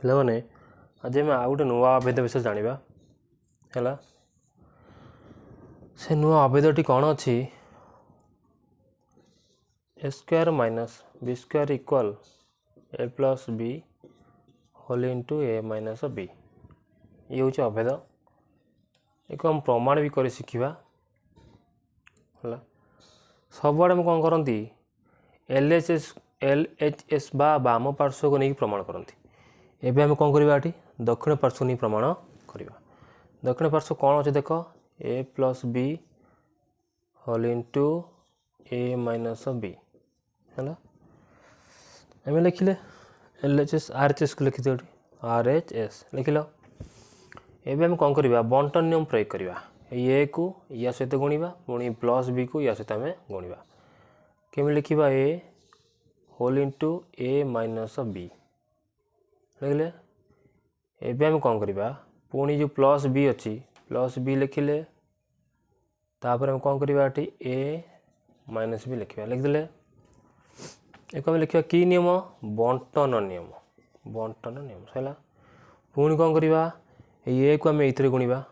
पे आज आम आ गए नुआ अभेद विषय जाना है। से नुआ अभेदटी कौन अच्छी A square minus B square equal A plus B whole into A minus B ये हूँ अभेद। एक हम प्रमाण भी कर शिखा है। सब आड़े कौन करती एल एच एस बाम पार्श्व को नहीं प्रमाण करती। एवं आम कौन करवा दक्षिण पार्श्व नहीं प्रमाण करवा। दक्षिण पार्श्व कौन अच्छे देख A plus B whole into A minus B है। आम लिखिले L H S R H S को लिखी आर एच एस लिखिल। एवं आम कौन करवा बंटन नियम प्रयोग करवा। ए को या सहित गुणा पुणी प्लस बी को या सहित आम गुणा केमी लिखा ए whole into A minus B लिखिले। एवं आम कौन करवा पुणी जो प्लस बी अच्छी प्लस बी लिखिले तापर आम कौन करवा ए माइनस बी लिखा लिखिदे। एक आम लिखा कि नियम बंटन नियम सैला। पुणी कौन करवा ए को आम ये गुणा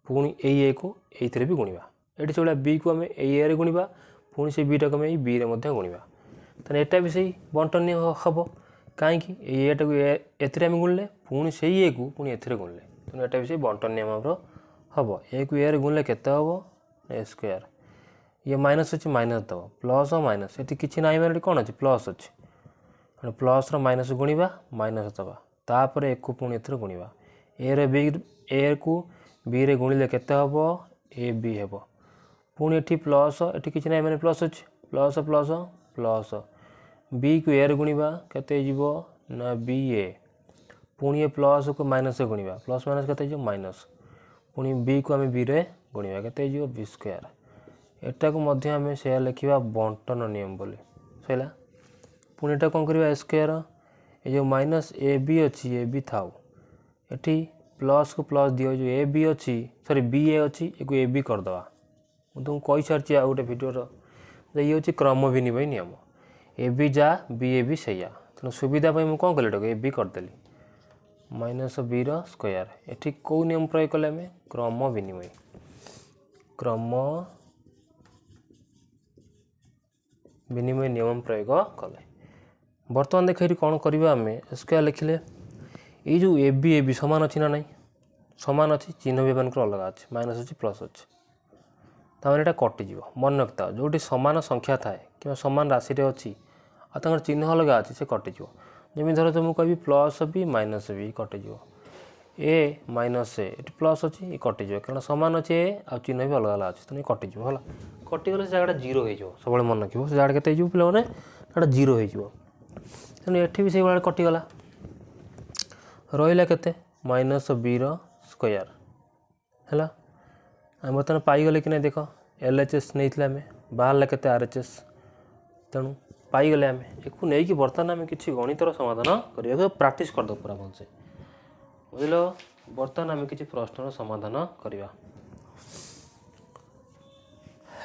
पुणी ए को ये भी गुणा ये चलिए बी को आम ए गुणा पुणी से बी टाक आम बी गुणा तो यहाँ भी सही बंटन नियम हम कहीं एटा को एम गुणले पुणी से ए को पुणी ए गुणले तो यहाँ भी सही बंटन नियम हम ए को ए गुणले केते हम ए स्क्वायर ये माइनस अच्छे माइनस दब प्लस माइनस ये किसी ना मैंने कौन अच्छे प्लस अच्छे प्लस माइनस गुणा माइनस दबा तापर ए को पुणी ए गुणा ए को बी रे गुणिले केते हम ए बी हे पुणी ये प्लस ये किसी ना मैंने प्लस अच्छे प्लस प्लस प्लस बी को ए गुणा केते ना बी ए पुणी ए प्लस को माइनस गुणा प्लस माइनस केते माइनस पुणी बी को आम बी रे गुणा केते बी स्क्वायर एटा को मध्य आम से लिखा बंटन नियम बोली सैला। पुणी एटा कौन करवा स्क्वायर ये जो माइनस ए बी अच्छी ए बी थाउ एटी प्लस को प्लस दियो जो ए बी अच्छी सॉरी बी ए अच्छी ए बी करदे तुमको कही सारी आ गोटे भिडर ये हूँ क्रम विनिमय नियम ए बी जा बी ए बी सैया तेणु सुविधा मुझे कौन कली ए बी करदेली माइनस बी स्क्वायर एटी कौ नियम प्रयोग कले आम क्रम विनिमय नियम प्रयोग कले। बर्तमान देख कौन करवा आम स्क्वायर लिखिले ये जो ए बी सामान अच्छी ना नहीं सामान अच्छी चिन्ह भी मान अलग अच्छे माइनस अच्छी प्लस अच्छे ताने यहाँ कटिज मन रखता जो सामान संख्या थाए कि सामान राशि अच्छी आ चिन्ह अलग अच्छे से कटिज जमी धर तो मुझे कह प्लस बी माइनस बी कटिज ए माइनस ए प्लस अच्छी ये कटिज कारण सामान अच्छे ए आ चिन्ह भी अलग अलग अच्छे तो कटिज है कटिगले से जगह जीरो हो सब मन रखिए से जगह के पे जीरो हो तेणु ये भी से भाई कटिगला रहा के माइनस बी स्क्वायर है। आम बर्तमान पाईगले कि नहीं देख एल एच एस नहीं आम बाहर के आर एच एस तेणु पाईगले आम एक नहीं बर्तमान आम कि गणितर समाधान करने प्राक्ट करद पूरा भलसे बुझल। बर्तमान आम कि प्रश्न समाधान करवा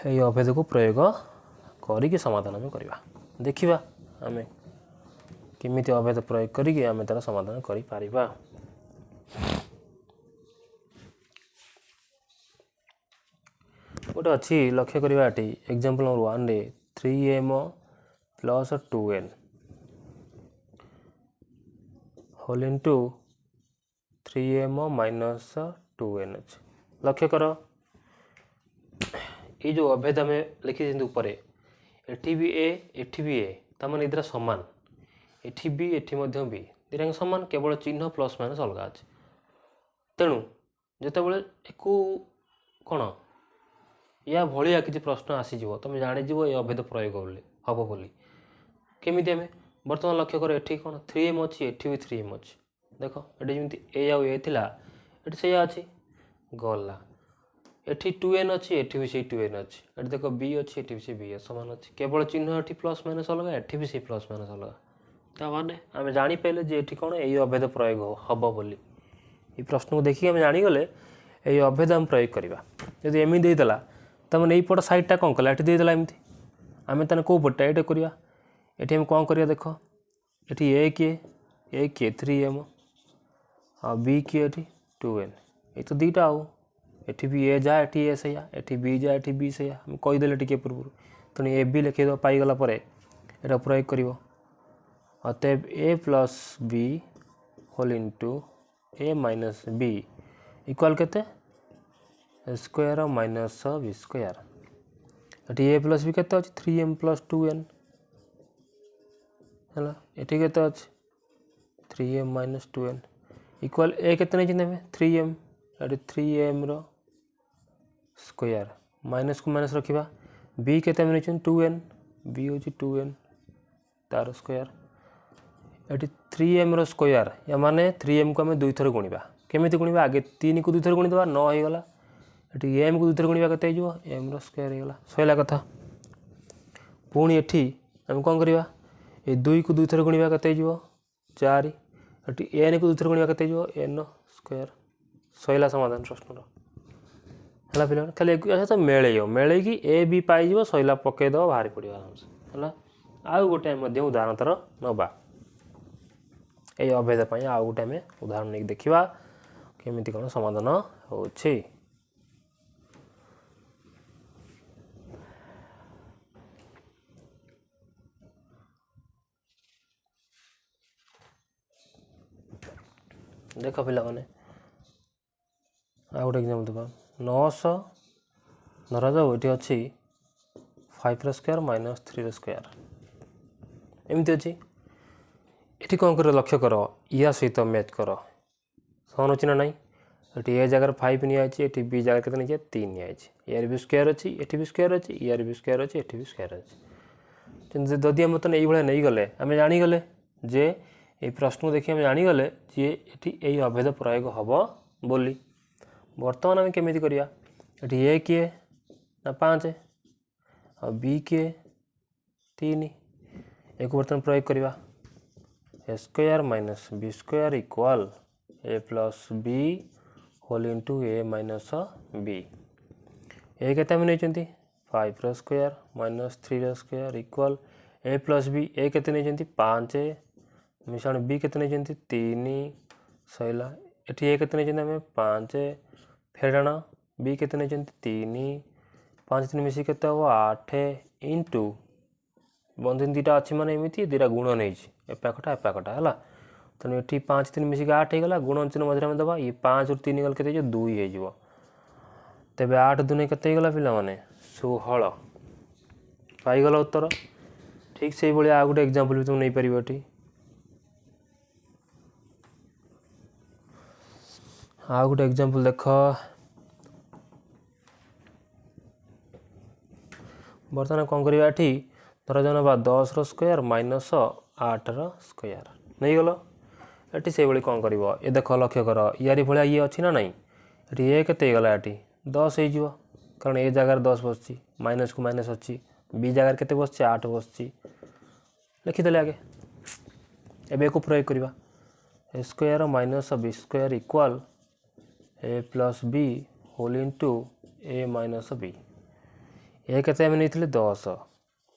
ये अभेद को प्रयोग करी समाधान आम करवा देखा आम केमी अभेद प्रयोग करी आम तार समाधान करिपरिबा। गोटे अच्छी लक्ष्य करवा एग्जांपल नंबर 1 रे 3m plus 2n whole into 3m minus 2n लक्ष्य कर ये जो अभेद आम लिखी एठी भी ए तमाने इधर सामान एठी भी एठी मध्य भी दिरांग सामान केवल चिन्ह प्लस माइनस अलग अच्छे तेणु जितेबाला एक कौन या भाया किसी प्रश्न आसीज तुम जाणीज ये अभेद प्रयोग हम बोली केमी आम बर्तमान लक्ष्य कर एठी कौन 3m अच्छी एठी भी 3m अच्छी देख ये जमी ए आउ ए थिला एठी से अच्छी गला एठी 2n अच्छी एठी भी से 2n अच्छी एठी देख बी अच्छी एठी भी से बी सामान अच्छी केवल चिन्ह एठी प्लस माइनस अलग एठी भी से प्लस माइनस अलग ताने आम जापारे जे ये कौन ये अभेद प्रयोग हम बोली ये प्रश्न को देखिए आम जागले ये अभेद आम प्रयोग करवा जब एमती देदेला तमें यही पट सैडटा कौन कला ये देदेला एमती आम तेना कौ पटा ये करवा ये कौन करवा देख ये 1 3m आ बी किए एटी 2n ये तो दीटा आउ एटी भी ए जा एटी ए सैया एटी बी जा एटी बी सैया हम कहीदेले टिके पूर्व तेणु ए बी लिखिद पाईगला पर एटा प्रयोग कर अतएव A plus B whole into A minus B equal केते स्क्वायर माइनस बी स्क्वायर एटी ए प्लस बी केते अछि 3m प्लस 2n है एटी केते अछि 3m माइनस 2n इक्वाल ए केते नहीं चिन्ह 3m एटी 3m रो स्क्वायर माइनस को माइनस रखिबा बी केते में नहीं 2n बी होची 2n तार स्क्वायर एटी 3m रो स्क्वायर या माने 3m को हमें दुई थर गुणिबा केमिति गुणिबा आगे 3 को दुई थर गुणिबा 9 हो गला एटी m को दुई थर गुणिबा केते हिजो m रो स्क्वायर हो गला सयला कथा पुणी एठी हम कोन करिबा ए 2 को दुई थर गुणिबा केते हिजो 4 एटी n को दुई थर गुणिबा केते हिजो n स्क्वायर सयला समाधान प्रश्न रो हला पिला खाली अच्छा तो मेले कि ए बी पाई जिवो सयला पके दो बाहर पड़ियो आराम से हला आउ गोटे मध्य उदाहरण तर नबा ए अभेद पई आउ गोटे में उदाहरण नहीं देखिबा केमिति कोन समाधान होछि देखो पिला माने आ गोटे एग्जांपल देबा 900 धरा जाओ ये अच्छी 5 रो स्क्वायर माइनस 3 रो स्क्वायर एमती अच्छी ये कौन कर लक्ष्य कर या सहित मैच कर सहन अच्छी ना ना ये ए जगह 5 नहीं आई ये बी जगह के नहीं 3 नहीं आई यार भी स्क्वायर अच्छी ये भी स्क्वायर अच्छी यार भी स्क्वायर अच्छी ये भी स्क्वायर अच्छी जदि आम तो ये नहीं गले आम जानीगले जे ये प्रश्न को देखिए आम जानीगले जे ये अभेद प्रयोग हम बोली बर्तमान आम केमी करिया ए किए ना 5 और बी किए 3 एक बर्तमान प्रयोग करिया A square minus B square equal A plus B whole into A minus B A केते में नहीं 5 रो स्क्वायर माइनस 3 रो square equal A plus B A केते नहीं 5 मिशाण बी केते नहीं 3 सैला एटी ए केते नहीं हमें 5 फेराण बी केते नहीं 3 5 3 मिसी केते हो 8 इंटू बंधन दीटा अच्छी माने एमती दीटा गुण नहीं एपाखटा एपाखटा है तेणु ये 5 3 मिसिक 8 होगा गुण चिन्ह मध्य में दबा ये 5 और 3 गल के 2 हो तेरे 8 2 के पिला माने 16 पाईगल उत्तर ठीक से भाई आ गोटे एग्जांपल भी तुम नहीं पार ये आ गोटे एग्जांपल देख बर्तमान कौन करवा ये धर जन 10 रो स्क्वायर माइनस 8 रो स्क्वायर नहीं गल ये से भाई कौन कर ये देख लक्ष्य कर यारी भाया ये अच्छी ना नहीं ये केते गला ये 10 हो कारण ए जगार 10 बस माइनस को माइनस अच्छी बी जगार केते बस 8 बस लिखिदे आगे एबे को प्रयोग करवा A square minus B square equal A plus B whole into A minus B A केते में नहीं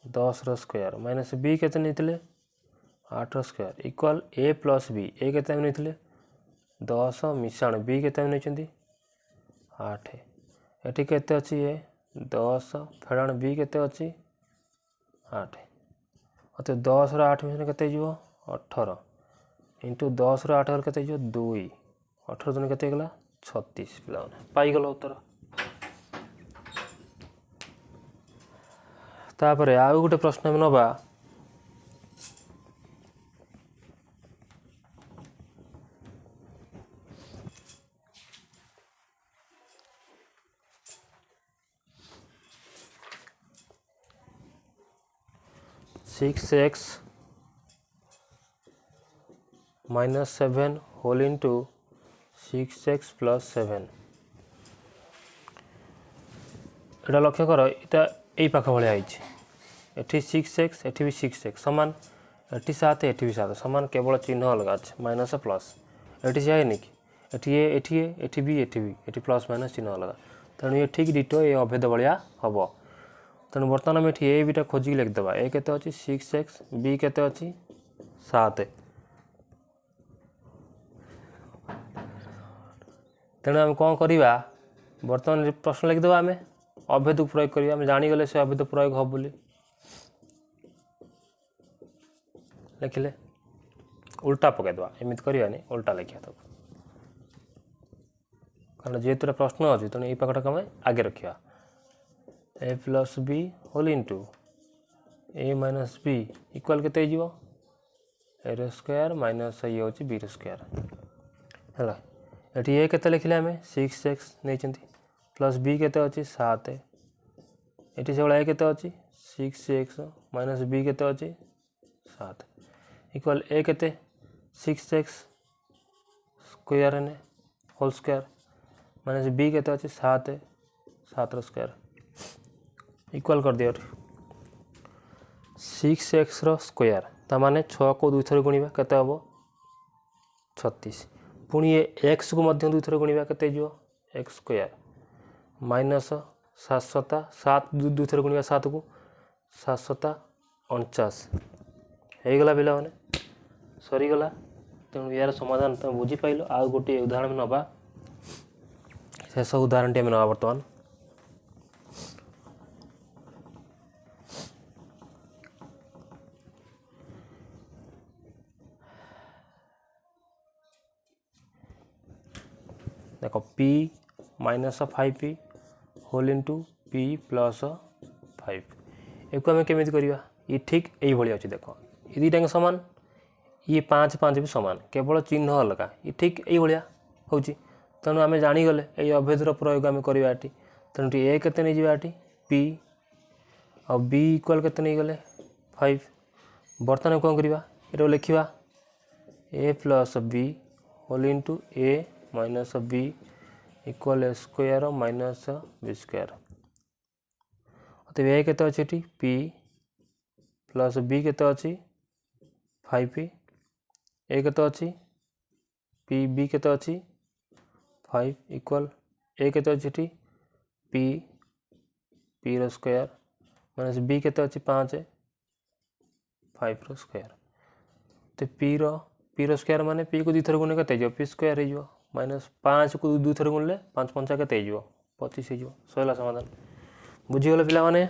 10 रो स्क्वायर माइनस बी केते नहीं 8 रो square equal A plus B A केते में नहीं 10 मिशाण बी केते में नहीं 8 एटी केते अच्छी ए 10 फेराण बी केते अच्छी 8 अत 10 रो 8 मिशाण केते जीवो 18 इंटू 10 रो 8 केते जीवो 2 18 जन केते गला 36 पिला पाईगल उत्तर तापरे आउ गोटे प्रश्न में नबा 6x minus 7 whole into 6x plus 7 एटा लक्ष्य कर इटा ए पाख भाया एठी 6x एठी भी 6x समान एठी 7 एठी भी 7 समान केवल चिन्ह अलग अच्छे माइनस प्लस एठी से है कि एठी भी एठी प्लस माइनस चिन्ह अलग तेणु ये ठीक डिटो ये अभेद भाया हम तेणु बर्तमान आम ये बीटा खोजिक लिखिदेवा ए केते अच्छी 6x बी केते अच्छी 7 तेणु आम कौन करवा बर्तमान प्रश्न लिखिदेवा आम अभेद प्रयोग करिया आम जानीगले से अभेद प्रयोग हम बोली लिखिले उल्टा पकईदे एमती करवानी उल्टा लिखा तक कारण जेहेतु प्रश्न अच्छी तेणु ये पाखटा आम आगे रखा ए plus B whole into A minus B equal के ए रो स्क्वायर माइनस ये हूँ बी रो स्क्वायर है ये ए के लिखिले आम 6x नहीं प्लस बी के अच्छी 7 ये से ए के अच्छी 6x माइनस बी के अच्छी 7 इक्वाल ए के 6x स्क्वायर ने होल स्क्वायर माइनस बी के अच्छी 7 रो स्क्वायर इक्वाल कर दिया 6x रो स्क्वायर तामाने 6 को 2 थर गुणा केते हम 36 पुणी ये x को मध्य 2 थर गुणा केते जो x स्क्वायर माइनस 7 2 थर गुणा 7 को 7 49 हो गला पिला माने सरीगला तेणु यार समाधान तुम बुझीपाल आउ गोटे उदाहरण नवा शेष उदाहरण टी नवा बर्तमान देख p minus 5p whole into p plus 5 एक आम केमी करवा ये ठीक यही अच्छे देख ये दुईटा सामान ये 5 5 भी सामान केवल चिन्ह अलग ये ठीक यही हूँ तेणु आम जानीगले ये अभेदर प्रयोग आम करवा तेणु ए के नहीं जावा p आ b इक्वाल के नहीं गले 5 बर्तमान कौन करवा ये लिखा ए plus B whole into A minus B equal A square minus B square ए के अच्छी पी प्लस बी के अच्छी 5p ए के अच्छी पी बी के अच्छी 5 इक्वाल ए के अच्छी पी पी रो स्क्वायर माइनस बी के अच्छी 5 5 रो स्क्वायर तो पी रो स्क्वायर माने पी को 2 थर गुणे के पी स्क्वायर हो माइनस 5 को 2 थर गुणले 5 5 के 25 हो सैला समाधान बुझीगले पिला माने।